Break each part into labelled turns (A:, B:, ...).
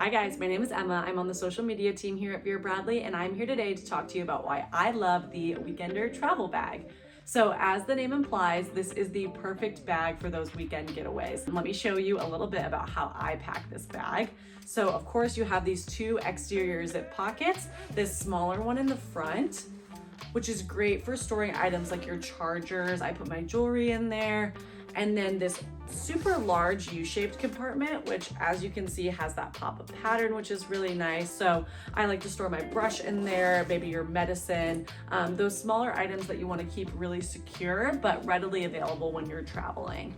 A: Hi guys, my name is Emma. I'm on the social media team here at Vera Bradley, and I'm here today to talk to you about why I love the Weekender travel bag. So as the name implies, this is the perfect bag for those weekend getaways. And let me show you a little bit about how I pack this bag. So of course you have these two exterior zip pockets, this smaller one in the front, which is great for storing items like your chargers. I put my jewelry in there. And then this super large U-shaped compartment, which as you can see has that pop-up pattern, which is really nice. So I like to store my brush in there, maybe your medicine, those smaller items that you want to keep really secure but readily available when you're traveling.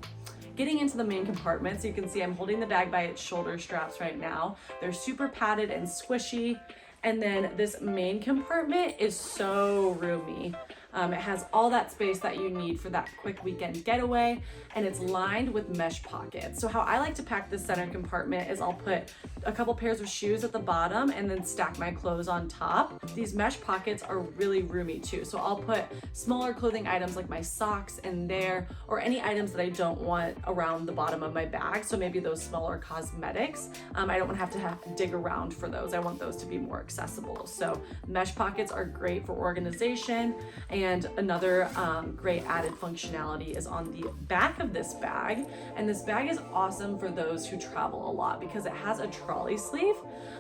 A: Getting into the main compartment, so you can see I'm holding the bag by its shoulder straps right now. They're super padded and squishy. And then this main compartment is so roomy. It has all that space that you need for that quick weekend getaway, and it's lined with mesh pockets. So how I like to pack this center compartment is I'll put a couple pairs of shoes at the bottom and then stack my clothes on top. These mesh pockets are really roomy too. So I'll put smaller clothing items like my socks in there, or any items that I don't want around the bottom of my bag. So maybe those smaller cosmetics. I don't want to have to dig around for those. I want those to be more accessible. So mesh pockets are great for organization. And another great added functionality is on the back of this bag. And this bag is awesome for those who travel a lot because it has a trolley sleeve.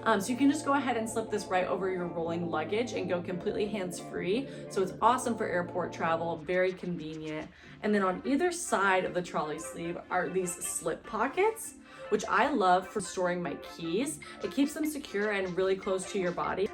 A: So you can just go ahead and slip this right over your rolling luggage and go completely hands-free. So it's awesome for airport travel, very convenient. And then on either side of the trolley sleeve are these slip pockets, which I love for storing my keys. It keeps them secure and really close to your body.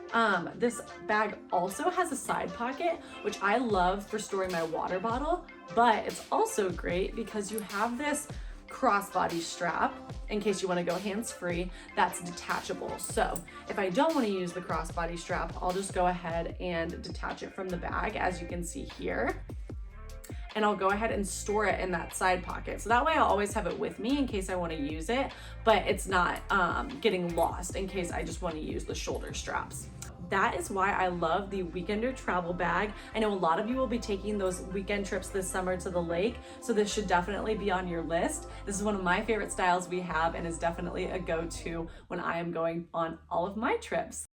A: This bag also has a side pocket, which I love for storing my water bottle, but it's also great because you have this crossbody strap in case you want to go hands-free that's detachable. So if I don't want to use the crossbody strap, I'll just go ahead and detach it from the bag, as you can see here. And I'll go ahead and store it in that side pocket. So that way I'll always have it with me in case I want to use it, but it's not getting lost in case I just want to use the shoulder straps. That is why I love the Weekender travel bag. I know a lot of you will be taking those weekend trips this summer to the lake, so this should definitely be on your list. This is one of my favorite styles we have and is definitely a go-to when I am going on all of my trips.